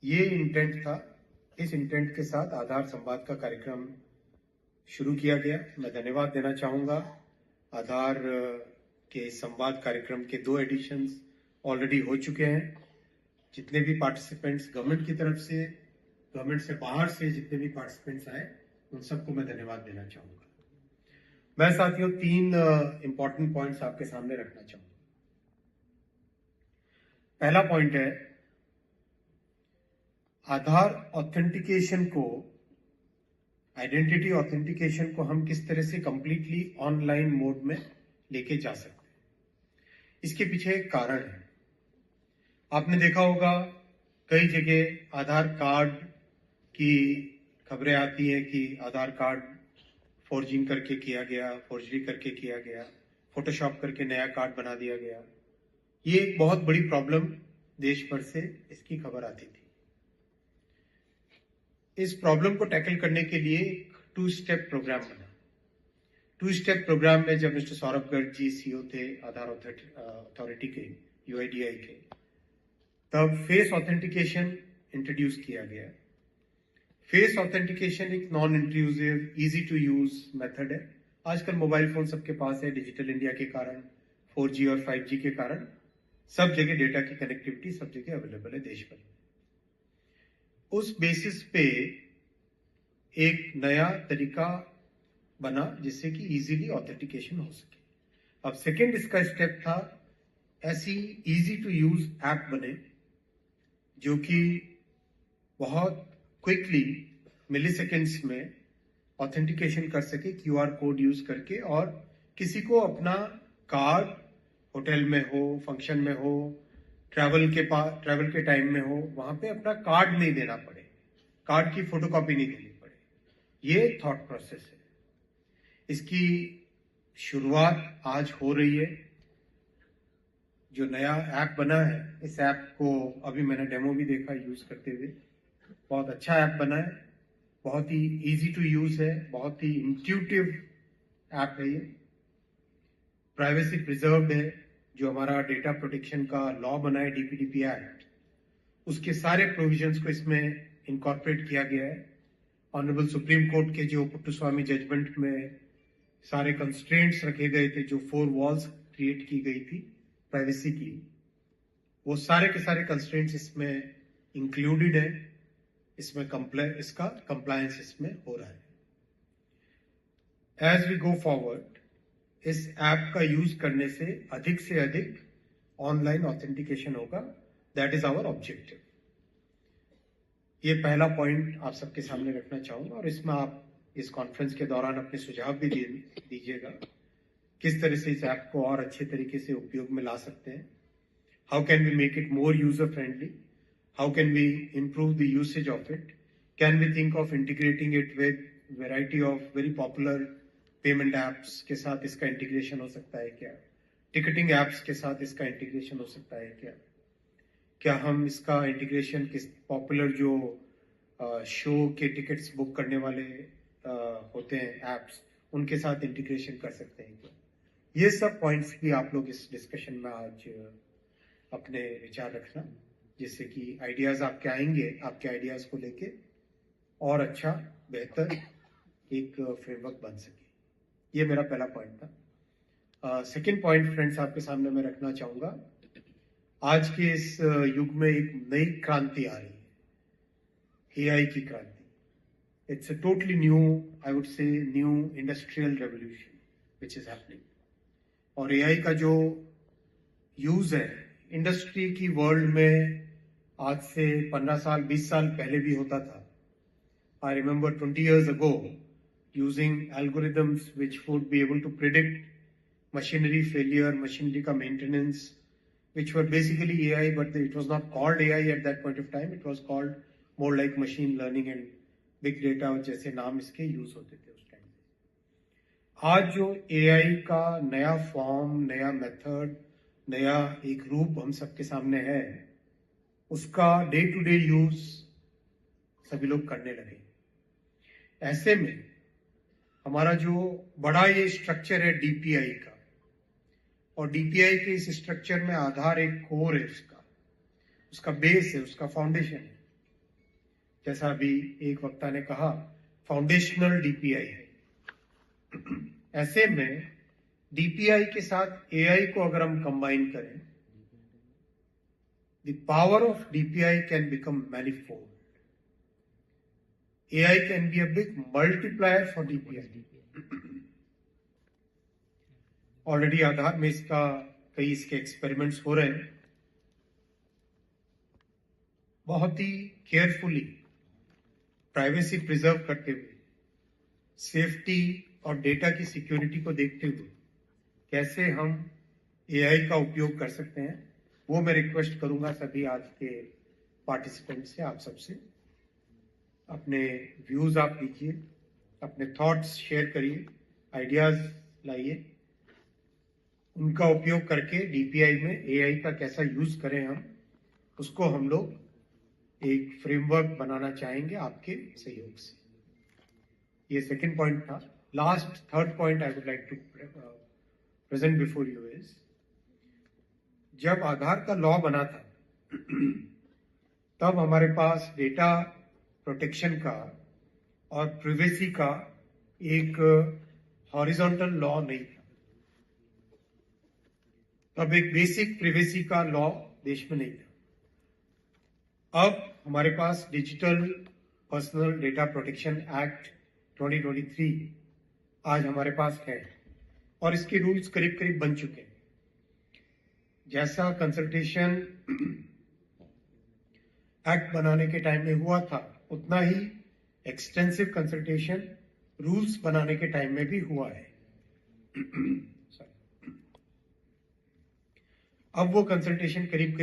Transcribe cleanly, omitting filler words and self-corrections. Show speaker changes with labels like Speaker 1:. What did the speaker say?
Speaker 1: ये इंटेंट था। इस इंटेंट के साथ आधार संवाद का कार्यक्रम शुरू किया गया। मैं धन्यवाद देना चाहूंगा। आधार के संवाद कार्यक्रम के 2 एडिशंस ऑलरेडी हो चुके हैं। जितने भी पार्टिसिपेंट्स गवर्नमेंट की तरफ से, गवर्नमेंट से बाहर से जितने भी पार्टिसिपेंट्स आए, उन सबको मैं धन्यवाद देना चाहूंगा। मैं साथियों 3 इंपॉर्टेंट पॉइंट्स आपके सामने रखना चाहूंगा। पहला पॉइंट है, आधार ऑथेंटिकेशन को, आइडेंटिटी ऑथेंटिकेशन को हम किस तरह से कंप्लीटली ऑनलाइन मोड में लेके जा सकते हैं। इसके पीछे एक कारण है। आपने देखा होगा कई जगह आधार कार्ड की खबरें आती हैं कि आधार कार्ड फॉर्जिंग करके किया गया, फॉर्जरी करके किया गया, फोटोशॉप करके नया कार्ड बना दिया गया। ये एक बहुत बड़ी प्रॉब्लम देश भर से इसकी खबर आती थी। इस प्रॉब्लम को टैकल करने के लिए एक 2 स्टेप प्रोग्राम बना। 2 स्टेप प्रोग्राम में जब मिस्टर सौरभ गर्ग जी सीईओ थे आधार अथॉरिटी के, यूआईडीआई के, तब फेस ऑथेंटिकेशन इंट्रोड्यूस किया गया। फेस ऑथेंटिकेशन एक non intrusive, easy to use method है। आजकल मोबाइल फोन सबके पास है। डिजिटल इंडिया के कारण, 4G और 5G के कारण सब जगह डेटा की कनेक्टिविटी सब जगह अवेलेबल है देश भर में। उस बेसिस पे एक नया तरीका बना जिससे कि इजीली ऑथेंटिकेशन हो सके। अब सेकेंड इसका स्टेप था, ऐसी इजी टू यूज ऐप बने जो कि बहुत क्विकली मिली सेकेंड्स में ऑथेंटिकेशन कर सके क्यूआर कोड यूज करके, और किसी को अपना कार्ड होटल में हो, फंक्शन में हो, ट्रैवल के टाइम में हो, वहां पे अपना कार्ड नहीं देना पड़े, कार्ड की फोटोकॉपी नहीं देनी पड़े। ये थॉट प्रोसेस है। इसकी शुरुआत आज हो रही है। जो नया ऐप बना है, इस ऐप को अभी मैंने डेमो भी देखा यूज करते हुए। बहुत अच्छा ऐप बना है, बहुत ही इजी टू यूज है, बहुत ही इंट्यूटिव ऐप है। ये प्राइवेसी प्रिजर्व्ड है। जो हमारा डेटा प्रोटेक्शन का लॉ बना है, डीपीडीपी एक्ट, उसके सारे प्रोविजंस को इसमें इनकॉर्पोरेट किया गया है। ऑनरेबल सुप्रीम कोर्ट के जो पुट्टुस्वामी जजमेंट में सारे कंस्ट्रेंट्स रखे गए थे, जो 4 वॉल्स क्रिएट की गई थी प्राइवेसी की, वो सारे के सारे कंस्ट्रेंट्स इसमें इंक्लूडेड है। इसमें इसका कंप्लायंस इसमें हो रहा है। एज वी गो फॉरवर्ड, इस ऐप का यूज करने से अधिक ऑनलाइन ऑथेंटिकेशन होगा। That is our objective. ये पहला पॉइंट आप सबके सामने रखना चाहूंगा, और इसमें आप इस कॉन्फ्रेंस के दौरान अपने सुझाव भी दीजिएगा किस तरह से इस ऐप को और अच्छे तरीके से उपयोग में ला सकते हैं। How can we make it more user friendly? How can we improve the usage of it? Can we think of integrating it with variety of very popular payment apps के साथ इसका इंटीग्रेशन हो सकता है क्या? टिकटिंग एप्स के साथ इसका इंटीग्रेशन हो सकता है क्या? क्या हम इसका इंटीग्रेशन किस पॉपुलर जो शो के टिकट्स बुक करने वाले होते हैं एप्स, उनके साथ इंटीग्रेशन कर सकते हैं क्या? ये सब पॉइंट्स भी आप लोग इस डिस्कशन में आज अपने विचार रखना, जिससे कि आइडियाज आपके आएंगे, आपके आइडियाज को लेके और अच्छा बेहतर एक फ्रेमवर्क बन सके। ये मेरा पहला पॉइंट था। सेकंड पॉइंट फ्रेंड्स आपके सामने मैं रखना चाहूंगा। आज के इस युग में एक नई क्रांति आ रही है, एआई की क्रांति। It's a totally new, I would say new industrial revolution which is happening. और एआई का जो यूज है इंडस्ट्री की वर्ल्ड में आज से 15 साल 20 साल पहले भी होता था। I remember 20 years ago using algorithms which would be able to predict machinery failure, machinery ka maintenance, which were basically AI, but it was not called AI at that point of time. It was called more like machine learning and big data जैसे नाम इसके use होते थे उस time. आज जो AI का नया फॉर्म, नया मेथड, नया एक रूप हम सबके सामने है, उसका डे टू डे यूज सभी लोग करने लगे। ऐसे में हमारा जो बड़ा ये स्ट्रक्चर है डीपीआई का, और डीपीआई के इस स्ट्रक्चर में आधार एक कोर है, उसका बेस है, उसका फाउंडेशन है। जैसा अभी एक वक्ता ने कहा, फाउंडेशनल डीपीआई है। ऐसे में डीपीआई के साथ एआई को अगर हम कंबाइन करें, the power of DPI can become manifold. AI can be a big multiplier for DPI. Already Aadhaar में कई इसके एक्सपेरिमेंट्स हो रहे हैं। बहुत ही केयरफुली प्राइवेसी प्रिजर्व करते हुए, सेफ्टी और डेटा की सिक्योरिटी को देखते हुए कैसे हम एआई का उपयोग कर सकते हैं, वो मैं रिक्वेस्ट करूंगा सभी आज के पार्टिसिपेंट से, आप सबसे। अपने व्यूज आप दीजिए, अपने थॉट्स शेयर करिए, आइडियाज लाइए। उनका उपयोग करके डीपीआई में एआई का कैसा यूज करें हम, उसको हम लोग एक फ्रेमवर्क बनाना चाहेंगे आपके सहयोग से। ये सेकंड पॉइंट था। Last third point I would like to present before you is, जब आधार का लॉ बना था तब हमारे पास डेटा प्रोटेक्शन का और प्रिवेसी का एक हॉरिजॉन्टल लॉ नहीं था। तब एक बेसिक प्रिवेसी का लॉ देश में नहीं था। अब हमारे पास digital personal data protection act 2023 आज हमारे पास है और इसके रूल्स करीब करीब बन चुके हैं। जैसा कंसल्टेशन एक्ट बनाने के टाइम में हुआ था, उतना ही एक्सटेंसिव कंसल्टेशन रूल्स बनाने के टाइम में भी हुआ है। अब वो कंसल्टेशन करीब